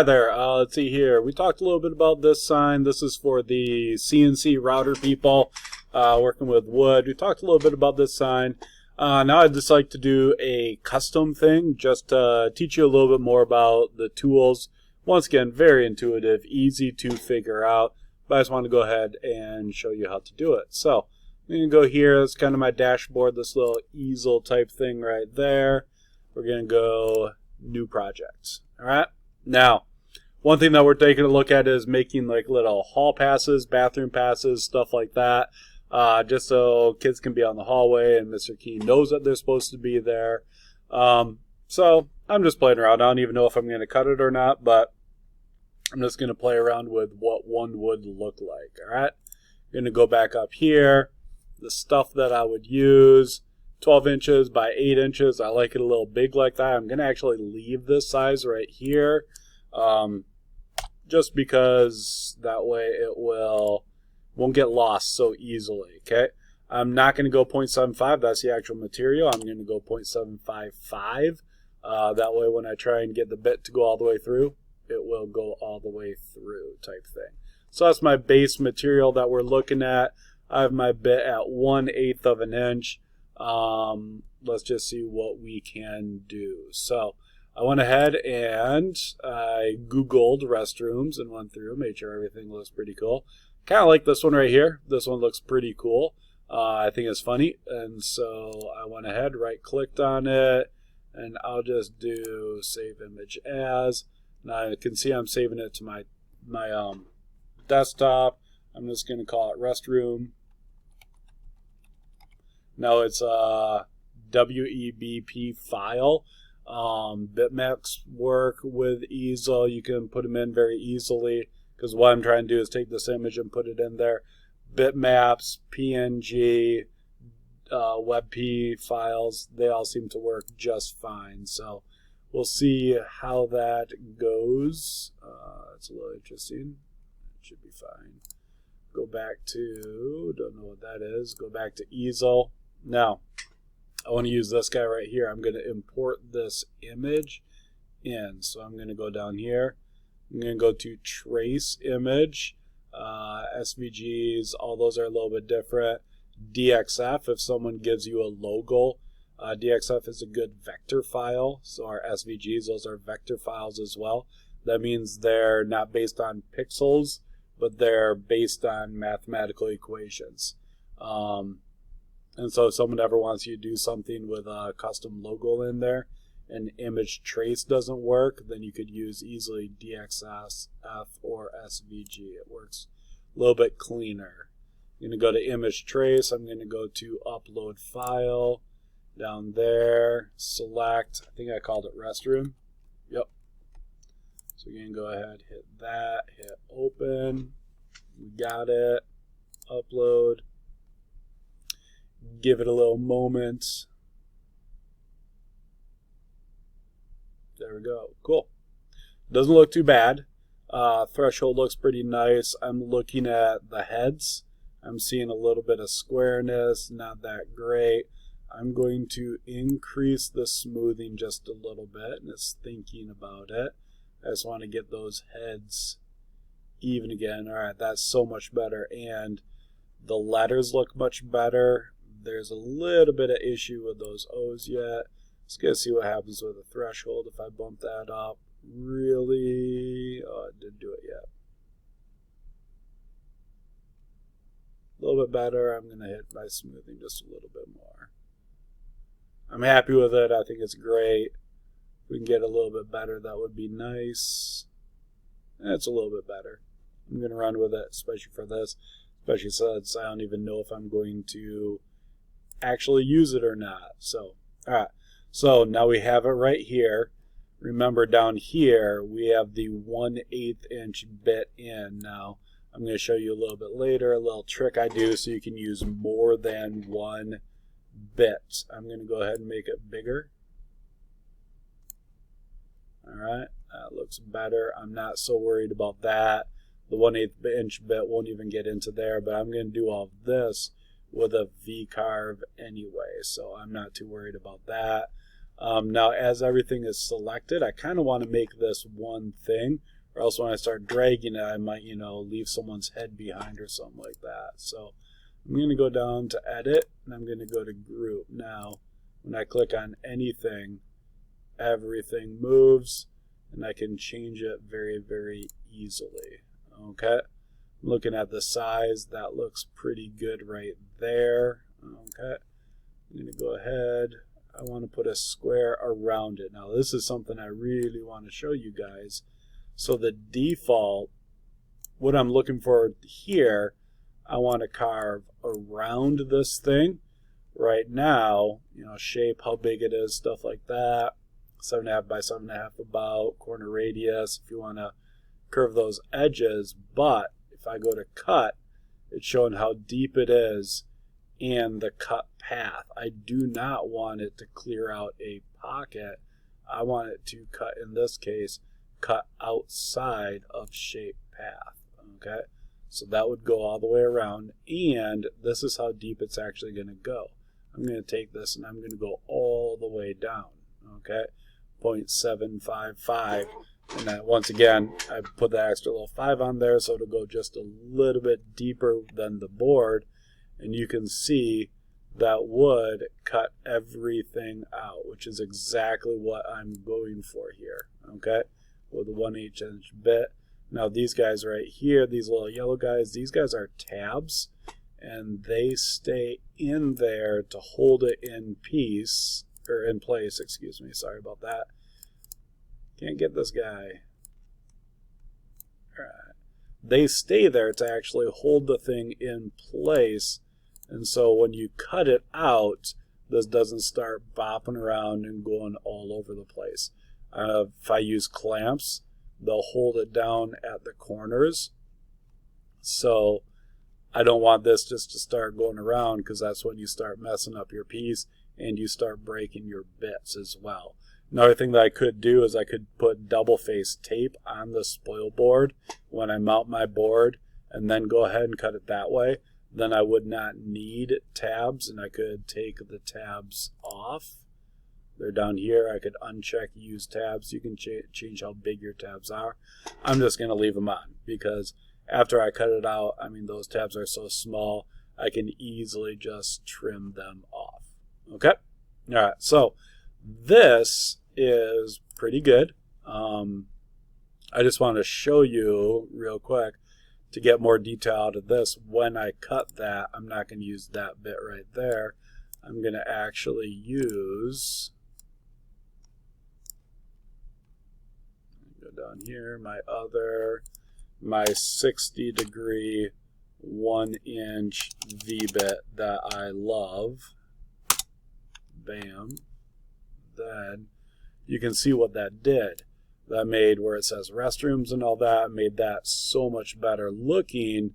Hi there. Let's see here. We talked a little bit about this sign. This is for the CNC router people working with wood. We talked a little bit about this sign. Now I'd just like to do a custom thing, just to teach you a little bit more about the tools. Once again, very intuitive, easy to figure out, but I just want to go ahead and show you how to do it. So I'm going to go here. That's kind of my dashboard, this little easel type thing right there. We're going to go new projects. All right. Now, one thing that we're taking a look at is making like little hall passes, bathroom passes, stuff like that, just so kids can be on the hallway and Mr. Key knows that they're supposed to be there. So I'm just playing around. I don't even know if I'm going to cut it or not, but I'm just going to play around with what one would look like. All right. I'm going to go back up here. The stuff that I would use, 12 inches by 8 inches. I like it a little big like that. I'm going to actually leave this size right here, just because that way it won't get lost so easily. Okay, I'm not going to go 0.75. That's the actual material. I'm going to go 0.755. That way when I try and get the bit to go all the way through, it will go all the way through type thing. So that's my base material that we're looking at. I have my bit at 1/8 of an inch. Let's just see what we can do. So I went ahead and I Googled restrooms and went through, made sure everything looks pretty cool. Kind of like this one right here. This one looks pretty cool. I think it's funny. And so I went ahead, right clicked on it, and I'll just do save image as. Now you can see I'm saving it to my desktop. I'm just going to call it restroom. Now it's a WEBP file. Bitmaps work with easel. You can put them in very easily, because what I'm trying to do is take this image and put it in there. Bitmaps, PNG, WebP files, they all seem to work just fine. So we'll see how that goes. It's a little interesting. It should be fine. Go back to, don't know what that is, go back to easel. Now, I want to use this guy right here. I'm going to import this image in. So I'm going to go down here. I'm going to go to trace image. SVGs, all those are a little bit different. DXF, if someone gives you a logo, DXF is a good vector file. So our SVGs, those are vector files as well. That means they're not based on pixels, but they're based on mathematical equations. And so if someone ever wants you to do something with a custom logo in there and image trace doesn't work, then you could use easily DXF or SVG. It works a little bit cleaner. I'm going to go to image trace. I'm going to go to upload file. Down there, select, I think I called it restroom. Yep. So you can go ahead, hit that, hit open. We got it. Upload. Give it a little moment. There we go. Cool. Doesn't look too bad. Threshold looks pretty nice. I'm looking at the heads. I'm seeing a little bit of squareness, not that great. I'm going to increase the smoothing just a little bit, and it's thinking about it. I just want to get those heads even again. All right, that's so much better, and the letters look much better. There's a little bit of issue with those O's yet. Let's go see what happens with the threshold if I bump that up. Really, oh, it didn't do it yet. A little bit better. I'm going to hit my smoothing just a little bit more. I'm happy with it. I think it's great. If we can get a little bit better, that would be nice. It's a little bit better. I'm going to run with it, especially for this. Especially since I don't even know if I'm going to actually use it or not. So, all right. So now we have it right here. Remember down here, we have the 1/8 inch bit in. Now, I'm going to show you a little bit later, a little trick I do so you can use more than one bit. I'm going to go ahead and make it bigger. All right, that looks better. I'm not so worried about that. The 1/8 inch bit won't even get into there, but I'm going to do all this with a V-carve anyway, so I'm not too worried about that. Now, as everything is selected, I kind of want to make this one thing, or else when I start dragging it, I might, leave someone's head behind or something like that. So I'm going to go down to Edit, and I'm going to go to Group. Now, when I click on anything, everything moves, and I can change it very, very easily. Okay, I'm looking at the size. That looks pretty good right there. Okay, I'm going to go ahead. I want to put a square around it. Now, this is something I really want to show you guys. So the default, what I'm looking for here, I want to carve around this thing. Right now, shape, how big it is, stuff like that. 7.5 by 7.5 about, corner radius, if you want to curve those edges. But if I go to cut, it's showing how deep it is and the cut path. I do not want it to clear out a pocket. I want it to cut, in this case, cut outside of shape path. Okay, so that would go all the way around, and this is how deep it's actually going to go. I'm going to take this and I'm going to go all the way down. Okay, 0.755, and then once again I put the extra little 5 on there, so it'll go just a little bit deeper than the board, and you can see that would cut everything out, which is exactly what I'm going for here. Okay, with a 1/8 inch bit. Now these guys right here, these little yellow guys, these guys are tabs, and they stay in there to hold it in place, excuse me, sorry about that. Can't get this guy. All right. They stay there to actually hold the thing in place, and so when you cut it out, this doesn't start bopping around and going all over the place. If I use clamps, they'll hold it down at the corners. So I don't want this just to start going around, because that's when you start messing up your piece and you start breaking your bits as well. Another thing that I could do is I could put double face tape on the spoil board when I mount my board, and then go ahead and cut it that way. Then I would not need tabs, and I could take the tabs off. They're down here. I could uncheck use tabs. You can change how big your tabs are. I'm just going to leave them on, because after I cut it out, I mean, those tabs are so small, I can easily just trim them off. Okay? All right, so this is pretty good. I just want to show you real quick to get more detail out of this. When I cut that, I'm not going to use that bit right there. I'm going to actually use, go down here, my 60-degree 1-inch V-bit that I love. Bam. Then you can see what that did. That made where it says restrooms and all that, made that so much better looking,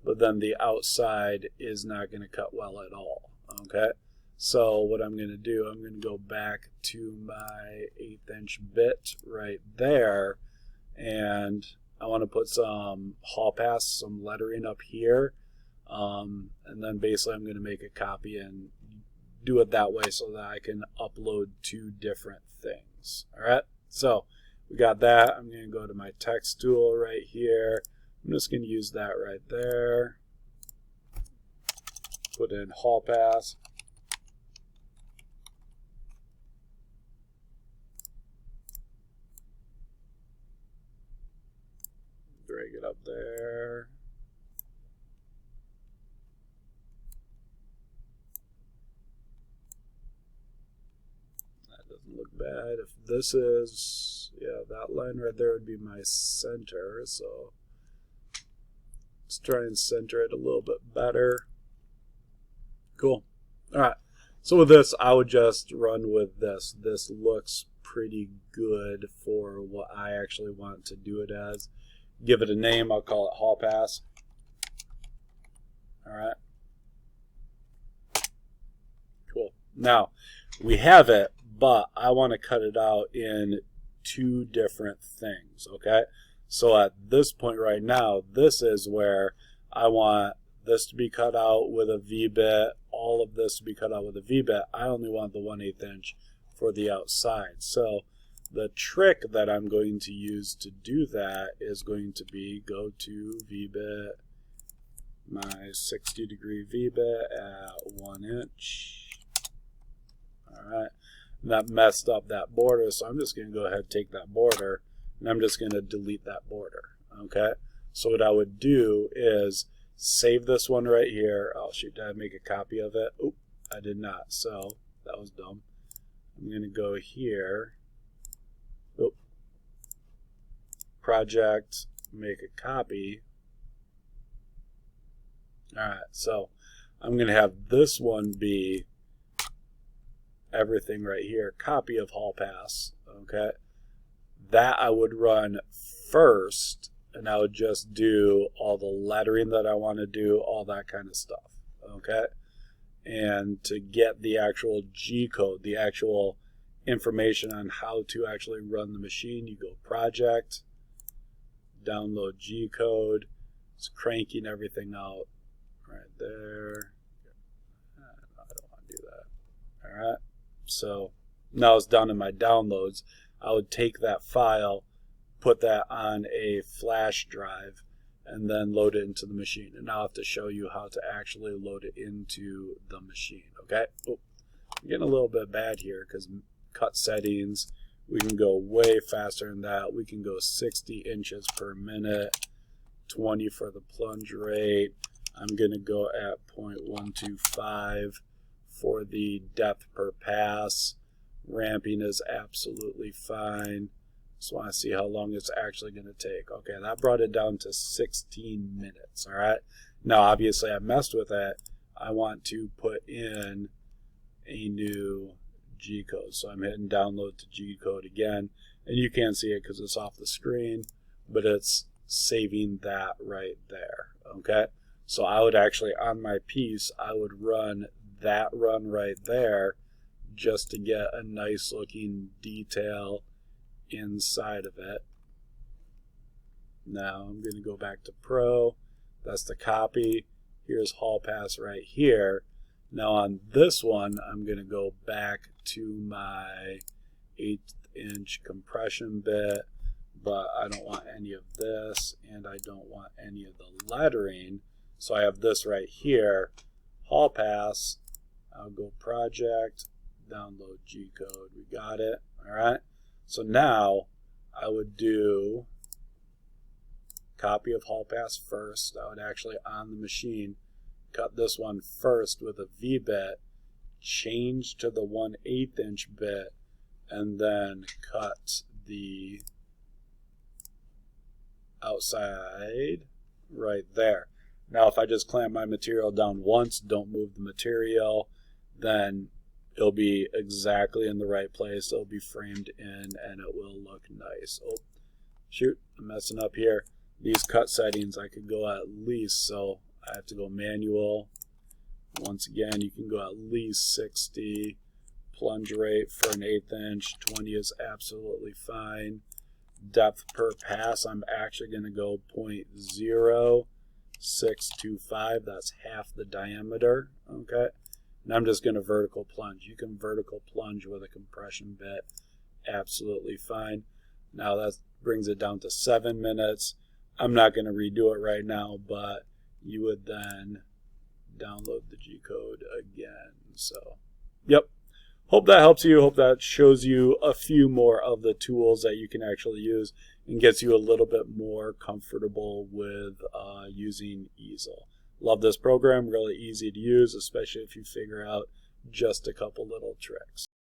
but then the outside is not going to cut well at all. Okay, so what I'm going to do, I'm going to go back to my 1/8 inch bit right there, and I want to put some hall pass, some lettering up here, and then basically I'm going to make a copy and do it that way so that I can upload 2 different things. All right, so we got that. I'm going to go to my text tool right here. I'm just going to use that right there. Put in hall pass. Drag it up there. That doesn't look bad. If this is, yeah, that line right there would be my center. So let's try and center it a little bit better. Cool. All right. So with this, I would just run with this. This looks pretty good for what I actually want to do it as. Give it a name. I'll call it hall pass. All right. Cool. Now, we have it, but I want to cut it out in 2 different things, okay? So at this point right now, this is where I want this to be cut out with a V-bit, all of this to be cut out with a V-bit. I only want the 1/8 inch for the outside. So the trick that I'm going to use to do that is going to be go to VBit, my 60-degree VBit at 1 inch. Alright, that messed up that border, so I'm just going to go ahead and take that border, and I'm just going to delete that border. Okay, so what I would do is save this one right here. Oh shoot, did I make a copy of it? Oop, I did not, so that was dumb. I'm going to go here. Oop. Project, make a copy. Alright, so I'm going to have this one be everything right here, copy of hall pass. Okay, that I would run first, and I would just do all the lettering that I want to do, all that kind of stuff. Okay, and to get the actual G code, the actual information on how to actually run the machine, you go project, download G code. It's cranking everything out right there. I don't want to do that. All right, so now it's down in my downloads. I would take that file, put that on a flash drive, and then load it into the machine. And now I'll have to show you how to actually load it into the machine. Okay, oh, I'm getting a little bit bad here because cut settings, we can go way faster than that. We can go 60 inches per minute, 20 for the plunge rate. I'm going to go at 0.125 for the depth per pass. Ramping is absolutely fine. Just want to see how long it's actually going to take. Okay, that brought it down to 16 minutes. All right. Now, obviously, I messed with that. I want to put in a new G code. So I'm hitting download to G code again. And you can't see it because it's off the screen, but it's saving that right there. Okay. So I would actually, on my piece, I would run that run right there just to get a nice looking detail inside of it. Now I'm going to go back to Pro. That's the copy. Here's hall pass right here. Now on this one, I'm going to go back to my 1/8 inch compression bit, but I don't want any of this, and I don't want any of the lettering. So I have this right here, hall pass. I'll go project, download G code. We got it. All right. So now I would do copy of hall pass first. I would actually on the machine cut this one first with a V bit, change to the 1/8 inch bit, and then cut the outside right there. Now if I just clamp my material down once, don't move the material, then it'll be exactly in the right place. It'll be framed in and it will look nice. Oh, shoot, I'm messing up here. These cut settings I could go at least, so I have to go manual. Once again, you can go at least 60. Plunge rate for an 1/8 inch, 20 is absolutely fine. Depth per pass, I'm actually going to go 0.0625. That's half the diameter. Okay. And I'm just going to vertical plunge. You can vertical plunge with a compression bit. Absolutely fine. Now that brings it down to 7 minutes. I'm not going to redo it right now, but you would then download the G code again. So, yep. Hope that helps you. Hope that shows you a few more of the tools that you can actually use and gets you a little bit more comfortable with using easel. Love this program. Really easy to use, especially if you figure out just a couple little tricks.